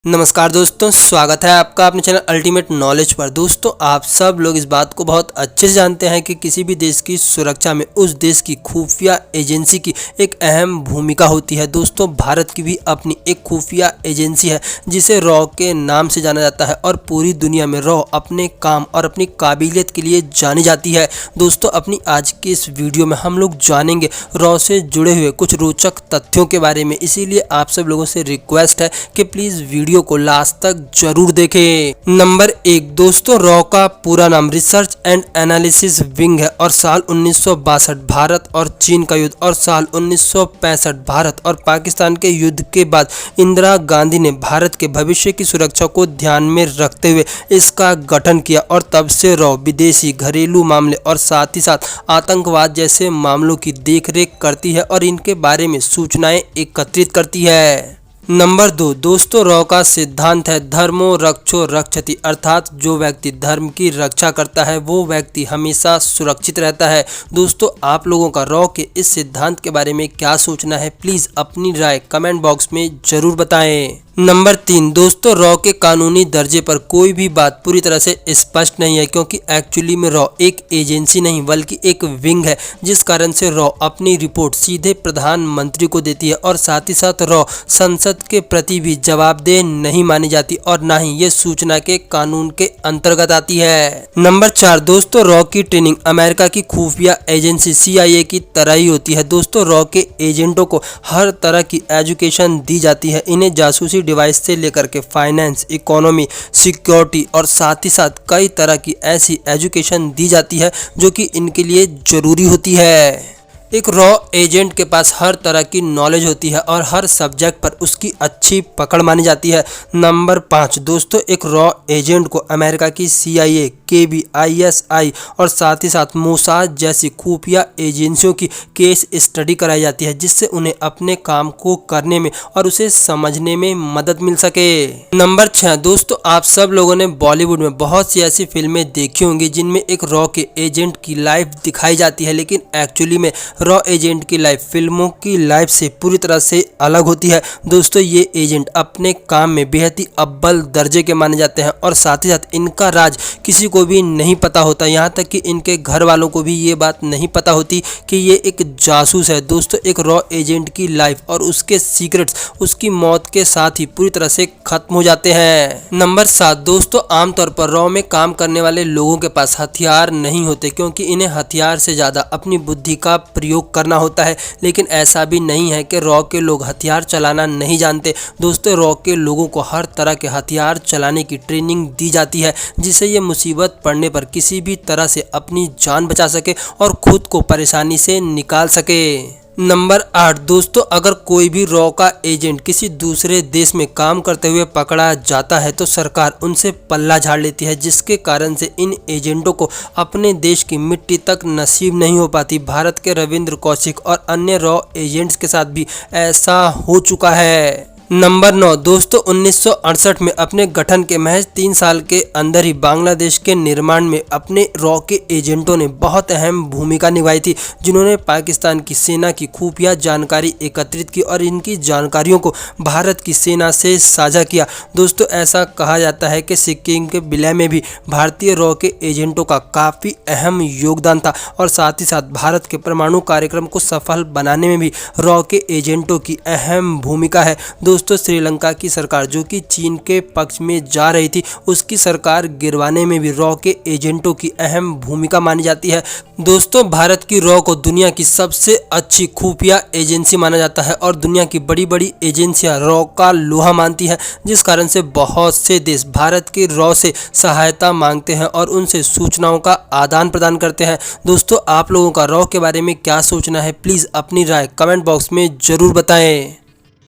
नमस्कार दोस्तों, स्वागत है आपका अपने चैनल अल्टीमेट नॉलेज पर। दोस्तों, आप सब लोग इस बात को बहुत अच्छे से जानते हैं कि किसी भी देश की सुरक्षा में उस देश की खुफिया एजेंसी की एक अहम भूमिका होती है। दोस्तों, भारत की भी अपनी एक खुफिया एजेंसी है जिसे रॉ के नाम से जाना जाता है और पूरी दुनिया में रॉ अपने काम और अपनी काबिलियत के लिए जानी जाती है। दोस्तों, अपनी आज की इस वीडियो में हम लोग जानेंगे रॉ से जुड़े हुए कुछ रोचक तथ्यों के बारे में। इसीलिए आप सब लोगों से रिक्वेस्ट है कि प्लीज वीडियो को लास्ट तक जरूर देखें। नंबर 1 दोस्तों, रॉ का पूरा नाम रिसर्च एंड एनालिसिस विंग है और साल 1962 भारत और चीन का युद्ध और साल 1965 भारत और पाकिस्तान के युद्ध के बाद इंदिरा गांधी ने भारत के भविष्य की सुरक्षा को ध्यान में रखते हुए इसका गठन किया और तब से रॉ विदेशी घरेलू मामले और साथ ही साथ आतंकवाद जैसे मामलों की देखरेख करती है और इनके बारे में सूचनाएं एकत्रित करती है। नंबर 2 दोस्तों, रॉ का सिद्धांत है धर्मो रक्षो रक्षति, अर्थात जो व्यक्ति धर्म की रक्षा करता है वो व्यक्ति हमेशा सुरक्षित रहता है। दोस्तों, आप लोगों का रॉ के इस सिद्धांत के बारे में क्या सोचना है, प्लीज अपनी राय कमेंट बॉक्स में जरूर बताएं। नंबर 3 दोस्तों, रॉ के कानूनी दर्जे पर कोई भी बात पूरी तरह से स्पष्ट नहीं है क्योंकि एक्चुअली में रॉ एक एजेंसी नहीं बल्कि एक विंग है, जिस कारण से रॉ अपनी रिपोर्ट सीधे प्रधानमंत्री को देती है और साथ ही साथ रॉ संसद के प्रति भी जवाबदेह नहीं मानी जाती और ना ही ये सूचना के कानून के अंतर्गत आती है। नंबर 4 दोस्तों, रॉ की ट्रेनिंग अमेरिका की खुफिया एजेंसी CIA की तरह ही होती है। दोस्तों, रॉ के एजेंटों को हर तरह की एजुकेशन दी जाती है। इन्हें जासूसी डिवाइस से लेकर के फाइनेंस, इकोनॉमी, सिक्योरिटी और साथ ही साथ कई तरह की ऐसी एजुकेशन दी जाती है जो कि इनके लिए जरूरी होती है। एक रॉ एजेंट के पास हर तरह की नॉलेज होती है और हर सब्जेक्ट पर उसकी अच्छी पकड़ मानी जाती है। नंबर 5 दोस्तों, एक रॉ एजेंट को अमेरिका की CIA, KB, ISI और साथ ही साथ मोसाद जैसी खुफिया एजेंसियों की केस स्टडी कराई जाती है जिससे उन्हें अपने काम को करने में और उसे समझने में मदद मिल सके। नंबर 6 दोस्तों, आप सब लोगों ने बॉलीवुड में बहुत सी ऐसी फिल्में देखी होंगी जिनमें एक रॉ के एजेंट की लाइफ दिखाई जाती है, लेकिन एक्चुअली में रॉ एजेंट की लाइफ फिल्मों की लाइफ से पूरी तरह से अलग होती है। दोस्तों, ये एजेंट अपने काम में बेहद ही अव्वल दर्जे के माने जाते हैं और साथ ही साथ इनका राज किसी को भी नहीं पता होता, यहाँ तक कि इनके घर वालों को भी ये बात नहीं पता होती कि ये एक जासूस है। दोस्तों, एक रॉ एजेंट की लाइफ और उसके सीक्रेट्स उसकी मौत के साथ ही पूरी तरह से खत्म हो जाते हैं। नंबर 7 दोस्तों, आमतौर पर रॉ में काम करने वाले लोगों के पास हथियार नहीं होते क्योंकि इन्हें हथियार से ज्यादा अपनी बुद्धि का प्रयोग करना होता है, लेकिन ऐसा भी नहीं है कि रॉ के लोग हथियार चलाना नहीं जानते। दोस्तों, रॉ के लोगों को हर तरह के हथियार चलाने की ट्रेनिंग दी जाती है जिससे ये मुसीबत पड़ने पर किसी भी तरह से अपनी जान बचा सके और खुद को परेशानी से निकाल सके। नंबर 8 दोस्तों, अगर कोई भी रॉ का एजेंट किसी दूसरे देश में काम करते हुए पकड़ा जाता है तो सरकार उनसे पल्ला झाड़ लेती है, जिसके कारण से इन एजेंटों को अपने देश की मिट्टी तक नसीब नहीं हो पाती। भारत के रविंद्र कौशिक और अन्य रॉ एजेंट्स के साथ भी ऐसा हो चुका है। नंबर 9 दोस्तों, 1968 में अपने गठन के महज 3 साल के अंदर ही बांग्लादेश के निर्माण में अपने रॉ के एजेंटों ने बहुत अहम भूमिका निभाई थी, जिन्होंने पाकिस्तान की सेना की खुफिया जानकारी एकत्रित की और इनकी जानकारियों को भारत की सेना से साझा किया। दोस्तों, ऐसा कहा जाता है कि सिक्किम के विलय में भी भारतीय रॉ के एजेंटों का काफ़ी अहम योगदान था और साथ ही साथ भारत के परमाणु कार्यक्रम को सफल बनाने में भी रॉ के एजेंटों की अहम भूमिका है। दोस्तों, श्रीलंका की सरकार जो कि चीन के पक्ष में जा रही थी, उसकी सरकार गिरवाने में भी रॉ के एजेंटों की अहम भूमिका मानी जाती है। दोस्तों, भारत की रॉ को दुनिया की सबसे अच्छी खुफिया एजेंसी माना जाता है और दुनिया की बड़ी बड़ी एजेंसियां रॉ का लोहा मानती है, जिस कारण से बहुत से देश भारत की रॉ से सहायता मांगते हैं और उनसे सूचनाओं का आदान प्रदान करते हैं। दोस्तों, आप लोगों का रॉ के बारे में क्या सोचना है, प्लीज अपनी राय कमेंट बॉक्स में जरूर बताएं।